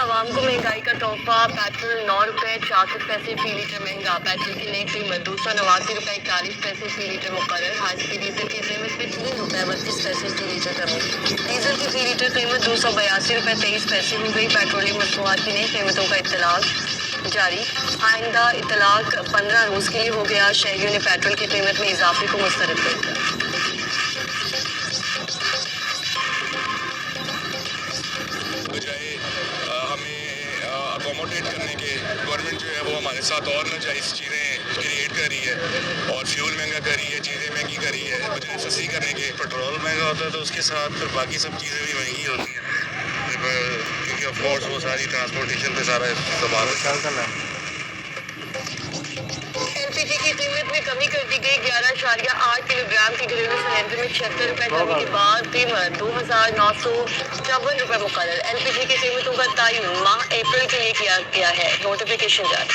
आवाम को महंगाई का तोहफा, पेट्रोल 9 रुपये 64 पैसे फी लीटर महंगा। पेट्रोल की नई कीमत 289 रुपये 41 पैसे फी लीटर मुकर्रर। हाई स्पीड डीजल की कीमत में 3 रुपये 32 पैसे फी लीटर कमी। डीजल की फी लीटर कीमत 282 रुपये 23 पैसे हो गई। पेट्रोलियम मसनूआत की नई कीमतों का इत्तलाक जारी। आइंदा इत्तलाक 15 रोज के लिए हो गया। शहरियों ने पेट्रोल की कीमत में इजाफे को मुस्तरद कर दिया। अकोमोडेट करने के गवर्नमेंट जो है वो हमारे साथ और नाजायज़ चीज़ें क्रिएट कर रही है और फ्यूल महंगा कर रही है, चीज़ें महंगी कर रही है। बजाय सस्ती करने के पेट्रोल महंगा होता है तो उसके साथ फिर बाकी सब चीज़ें भी महंगी होती हैं, क्योंकि ऑफ कोर्स वो सारी ट्रांसपोर्टेशन पे सारा इस्तेमाल होता है। एलपीजी की कीमत में कमी कर दी गई। 11.8 किलोग्राम के घरेलू सिलेंडर में 76 रुपये कमी के बाद कीमत 2,954 रुपये मुकर्रर। एलपीजी की कीमतों का तयन माह अप्रैल के लिए किया गया है। नोटिफिकेशन जारी।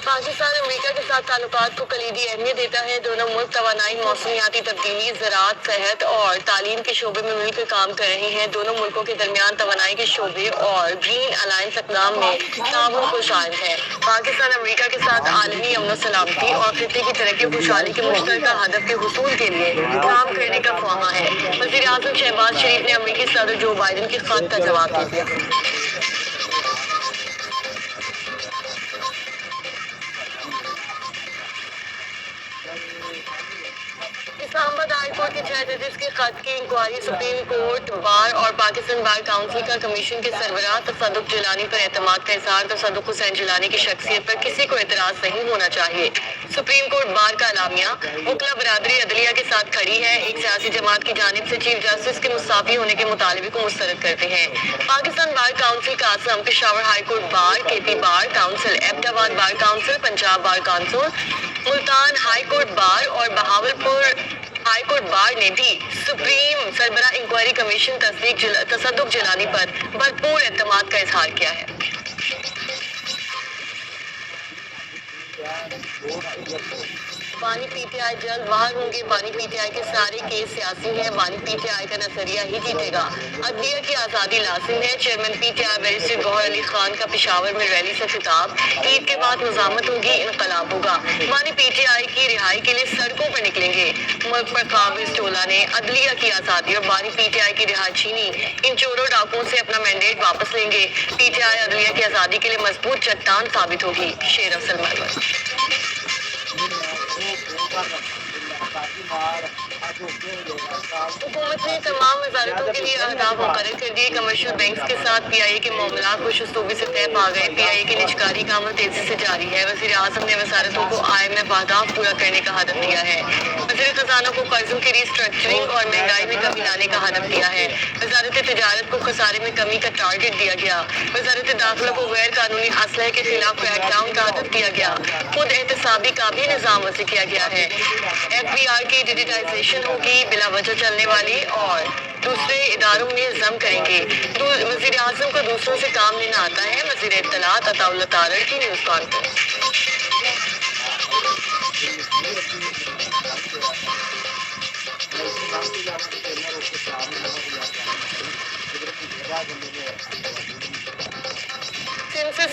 पाकिस्तान अमेरिका के साथ ताल्लुकात को कलीदी अहमियत देता है। दोनों मुल्क तवानाई, मौसमियाती तब्दीली, ज़राअत, सेहत और तालीम के शोबे में मिलकर काम कर रहे हैं। दोनों मुल्कों के दरमियान तवानाई के शोबे और ग्रीन अलायंस इक़दाम में ताउन को शामिल है। पाकिस्तान अमेरिका के साथ आलमी अमन सलामती और खित्ते की तरक्की खुशहाली के मुश्तरका हदफ के हुसूल के लिए काम करने का ख्वाहा है। वज़ीर आज़म शहबाज शरीफ ने अमेरिकी सदर जो बाइडन के खत का जवाब दे दिया। इस्लामाबाद हाई कोर्ट के 6 जजेस के खत की इंक्वायरी सुप्रीम कोर्ट, बार और पाकिस्तान बार काउंसिल का कमीशन के सरबराह तसद्दुक़ जिलानी पर एतमाद का इज़हार। तसद्दुक़ हुसैन जिलानी की शख्सियत पर किसी को एतराज़ नहीं होना चाहिए। सुप्रीम कोर्ट बार का एलामिया वकला बरादरी अदलिया के साथ खड़ी है। एक सियासी जमात की जानिब से चीफ जस्टिस के मुस्ताफी होने के मुतालबे को मुस्तरद करते हैं। पाकिस्तान बार काउंसिल का असम Peshawar high court bar, KP bar council, Abbottabad bar council, Punjab bar council, Multan high court bar और बहावलपुर हाई कोर्ट बार ने भी सुप्रीम सरबराह इंक्वायरी कमीशन तसद्दुक़ जिलानी पर भरपूर एतमाद का इजहार किया है। बानी पीटीआई जल्द बाहर होंगे। बानी पीटीआई के सारे केस सियासी हैं। बानी पीटीआई का नजरिया ही जीतेगा। अदलिया की आज़ादी लाजिम है। Chairman PTI barrister Gauhar Ali Khan का पेशावर में रैली से खिताब। ईद के बाद निजामत होगी, इनकलाब होगा। बानी पीटीआई की रिहाई के लिए सड़कों पर निकलेंगे। मुल्क पर काबिज टोला ने अदलिया की आज़ादी और बानी पीटीआई की रिहाई छीनी। इन चोरों डाकुओं से अपना मैंडेट वापस लेंगे। पीटीआई अदलिया की आज़ादी के लिए मजबूत चट्टान साबित होगी। शेर अफजल महमूद। हुकूमत ने तमाम वजारतों के लिए अहदाफ मुकर्रर कर दिए। कमर्शियल बैंक के साथ पीआईए के मामला खुशूबी से तय पा गए। पीआईए की निजकारी का अमल तेजी से जारी है। वज़ीर आज़म ने वजारतों को IMF अहदाफ पूरा करने का हदफ दिया है। वज़ीर खजाना को कर्जों की रिस्ट्रक्चरिंग और महंगाई में कमी लाने का हदफ दिया है। वजारत तिजारत को खसारे में कमी का टारगेट दिया गया। वजारत दाखिला को गैर कानूनी असलहे के खिलाफ क्रैकडाउन का हदफ दिया गया। खुद एहतसाबी का भी निज़ाम वज़ी किया गया है। FBR की डिजिटाइजेशन होगी। बिला वजह चलने वाली और दूसरे इदारों में जम करेंगे। वज़ीर आज़म को दूसरों से काम लेना आता है। वज़ीर इत्तलात अताउल्लाह तारड़ की न्यूज़ कॉन्फ्रेंस।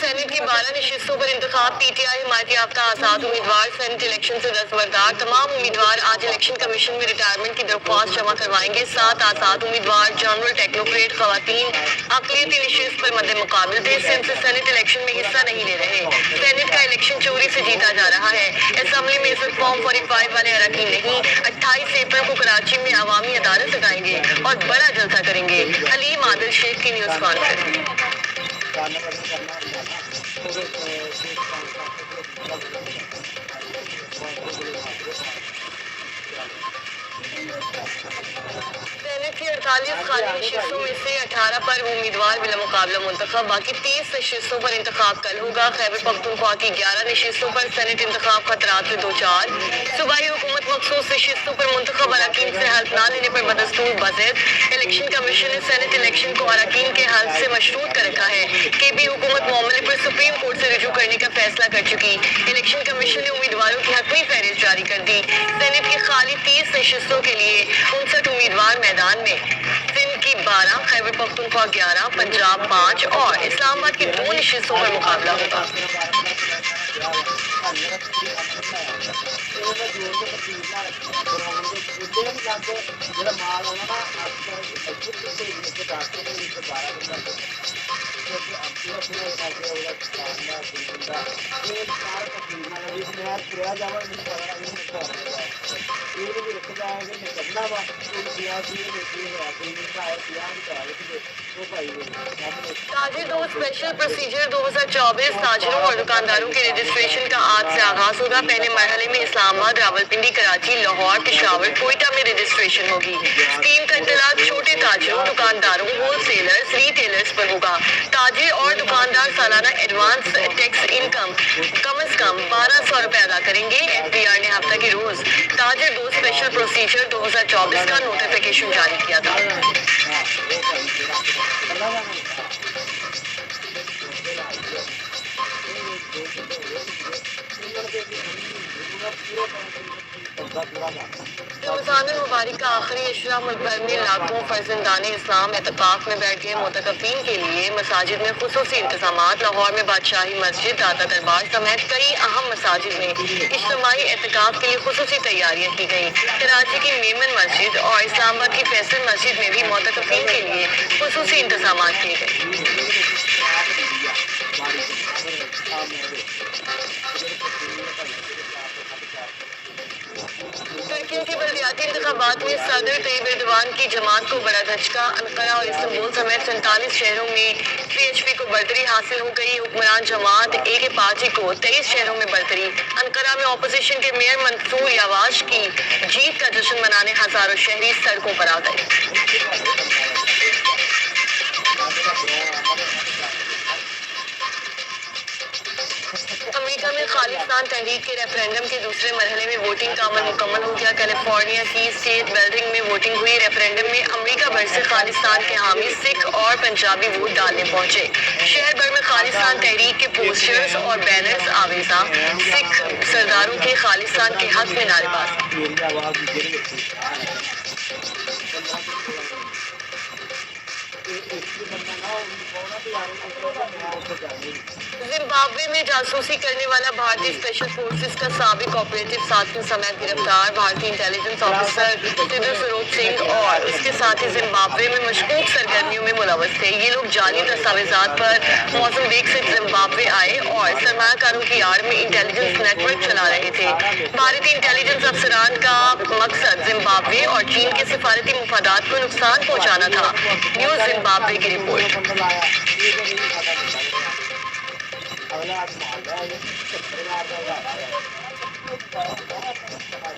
सेनेट की 12 नशिस्तों पर इंतखाब। पीटीआई हिमायत याफ्ता आज़ाद उम्मीदवार सेनेट इलेक्शन से दस्तबरदार। तमाम उम्मीदवार आज इलेक्शन कमीशन में रिटायरमेंट की दरख्वास्त जमा करवाएंगे। 7 आज़ाद उम्मीदवार जनरल, टेक्नोक्रेट, खवातीन अक़लियती नशिस्त पर मद्दे मुकाबले थे। सिंध सेनेट इलेक्शन में हिस्सा नहीं ले रहे। सेनेट का इलेक्शन चोरी से जीता जा रहा है। असम्बली में सिर्फ फॉर्म 45 वाले अरकान नहीं। 28 अप्रैल को कराची में अवामी अदालत लगाएंगे और बड़ा जलसा करेंगे। हलीम आदिल शेख की न्यूज़ कॉन्फ्रेंस। सेनेट की 48 खाली नशिस्तों में से 18 पर उम्मीदवार बिला मुकाबला मुंतखब। बाकी 30 नशिस्तों पर इंतखाब कल होगा। खैबर पख्तूनख्वा की 11 नशिस्तों पर सेनेट इंतखाब खतरात में 2-4। सूबाई हुकूमत मखसूस नशिस्तों पर मुंतखब अरकान से हल्फ न लेने पर बदस्तूर बज़द। इलेक्शन कमीशन ने सेनेट इलेक्शन को अरकान के हल्फ से मशरूत कर रखा है। केपी हुकूमत मामले पर सुप्रीम कोर्ट से रुजू करने का फैसला कर चुकी। इलेक्शन कमीशन ने उम्मीदवारों की हतमी फहरिस्त जारी कर दी। सेनेट की खाली 30 नशिस्तों نشستوں کے لیے 59 امیدوار میدان میں۔ سندھ کی 12، خیبر پختونخوا 11، پنجاب 5 اور اسلام آباد کی 2 نشستوں پر مقابلہ ہوگا۔ تاجر دو اسپیشل پروسیجر 2024 تاجروں اور دکانداروں کے رجسٹریشن کا آج سے آغاز ہوگا۔ پہلے مرحلے میں اسلام آباد، راولپنڈی، کراچی، لاہور، پشاور، کوئٹہ میں رجسٹریشن ہوگی۔ اسکیم کا اطلاق چھوٹے تاجروں، دکانداروں، ہول سیلرز، ریٹیلرز پر ہوگا۔ تاجر اور دکاندار سالانہ ایڈوانس ٹیکس انکم کم از کم 1200 روپے ادا کریں گے۔ FBR نے ہفتہ کے روز تاجر دو اسپیشل پروسیجر 2024 کا نوٹیفیکیشن جاری کیا تھا۔ رمضان المبارک کا آخری اشرا ملک بھر میں لاکھوں فرزندان اسلام اعتکاف میں بیٹھ گئے۔ معتکفین کے لیے مساجد میں خصوصی انتظامات۔ لاہور میں بادشاہی مسجد، داتا دربار سمیت کئی اہم مساجد میں اجتماعی اعتکاف کے لیے خصوصی تیاریاں کی گئیں۔ کراچی کی میمن مسجد اور اسلام آباد کی فیصل مسجد میں بھی معتکفین کے لیے خصوصی انتظامات کیے گئے۔ ترکی کے بلدیاتی انتخابات میں صدر طیب ایردوان کی جماعت کو بڑا دھچکا۔ انقرہ اور استنبول سمیت 47 شہروں میں PHP کو برتری حاصل ہو گئی۔ حکمران جماعت AK پارٹی کو 23 شہروں میں برتری۔ انقرہ میں اپوزیشن کے میئر منصور یاواش کی جیت کا جشن منانے ہزاروں شہری سڑکوں پر آ گئے۔ امریکہ میں خالصتان تحریک کے ریفرینڈم کے دوسرے مرحلے میں ووٹنگ کا عمل مکمل ہو گیا۔ کیلیفورنیا کی اسٹیٹ بلڈنگ میں ووٹنگ ہوئی۔ ریفرینڈم میں امریکہ بھر سے خالصتان کے حامی سکھ اور پنجابی ووٹ ڈالنے پہنچے۔ شہر بھر میں خالصتان تحریک کے پوسٹرز اور بینرز آویزاں۔ سکھ سرداروں کے خالصتان کے حق میں نعرے بازی۔ زمبابوے میں جاسوسی کرنے والا بھارتی اسپیشل فورسز کا سابق آپریٹو ساتھی سمیت گرفتار۔ بھارتی انٹیلیجنس آفیسر سدھو سروپ سنگھ اور اس کے ساتھی زمبابوے میں مشکوک سرگرمیوں میں ملوث تھے۔ یہ لوگ جعلی دستاویزات پر موزمبیق سے زمبابوے آئے اور سرمایہ کاروں کی آڑ میں انٹیلیجنس نیٹ ورک چلا رہے تھے۔ بھارتی انٹیلیجنس افسران کا مقصد زمبابوے اور چین کے سفارتی مفادات کو نقصان پہنچانا تھا۔ نیوز زمبابوے کی رپورٹ۔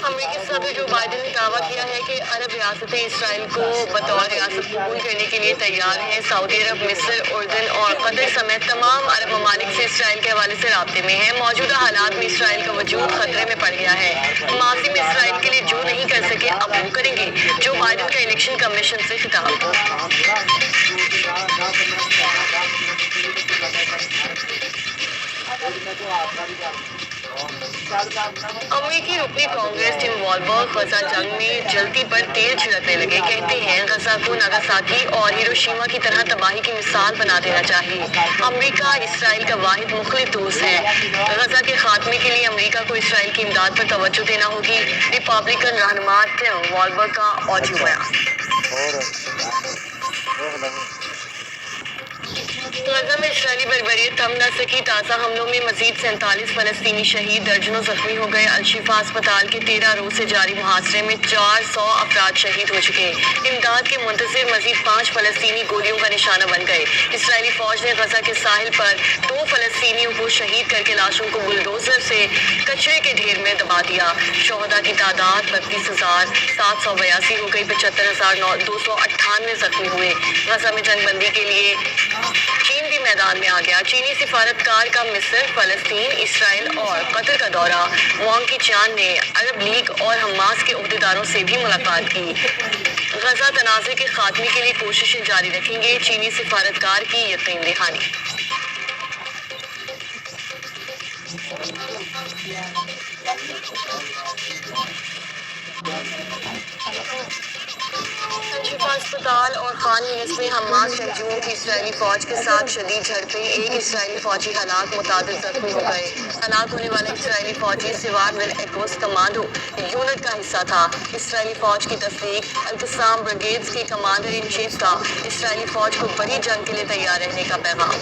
امریکی صدر جو بائیڈن نے دعویٰ کیا ہے کہ عرب ریاستیں اسرائیل کو بطور ریاست قبول کرنے کے لیے تیار ہیں۔ سعودی عرب، مصر، اردن اور قطر سمیت تمام عرب ممالک سے اسرائیل کے حوالے سے رابطے میں ہیں۔ موجودہ حالات میں اسرائیل کا وجود خطرے میں پڑ گیا ہے۔ ماضی میں اسرائیل کے لیے جو نہیں کر سکے اب وہ کریں گے۔ جو بائیڈن کا الیکشن کمیشن سے خطاب۔ امریکی رکنی کانگریس ٹم والبرگ غزہ جنگ میں جلتی پر تیل چھڑکنے لگے۔ کہتے ہیں غزہ کو ناگاساکی اور ہیروشیما کی طرح تباہی کی مثال بنا دینا چاہیے۔ امریکہ اسرائیل کا واحد مخلص دوست ہے۔ غزہ کے خاتمے کے لیے امریکہ کو اسرائیل کی امداد پر توجہ دینا ہوگی۔ ریپبلکن رہنما ٹم والبرگ کا آڈیو بیان۔ غزہ میں اسرائیلی بربریت تھم نہ سکی۔ تازہ حملوں میں مزید 47 فلسطینی شہید، درجنوں زخمی ہو گئے۔ الشفا اسپتال کے 13 روز سے جاری محاصرے میں 400 افراد شہید ہو چکے۔ امداد کے منتظر مزید 5 فلسطینی گولیوں کا نشانہ بن گئے۔ اسرائیلی فوج نے غزہ کے ساحل پر 2 فلسطینیوں کو شہید کر کے لاشوں کو بلڈوزر سے کچرے کے ڈھیر میں دبا دیا۔ شہداء کی تعداد 32,782 ہو گئی۔ 75,298 زخمی ہوئے۔ غزہ میں جنگ بندی کے لیے چین بھی میدان میں آ گیا۔ چینی سفارتکار کا مصر، فلسطین، اسرائیل اور قطر کا دورہ۔ وانگ کی چان نے عرب لیگ اور حماس کے عہدیداروں سے بھی ملاقات کی۔ غزہ تنازع کے خاتمے کے لیے کوششیں جاری رکھیں گے، چینی سفارتکار کی یقین دہانی۔ شفا اسپتال اور خان یونس میں حماس جنگجوؤں کی اسرائیلی فوج کے ساتھ شدید جھڑپیں، ایک اسرائیلی فوجی ہلاک، متعدد زخمی ہو گئے۔ ہلاک ہونے والا اسرائیلی فوجی سوار ول ایکوس کمانڈو یونٹ کا حصہ تھا۔ اسرائیلی فوج کی تصدیق۔ القسام بریگیڈز کے کمانڈر ان چیف کا اسرائیلی فوج کو بڑی جنگ کے لیے تیار رہنے کا پیغام۔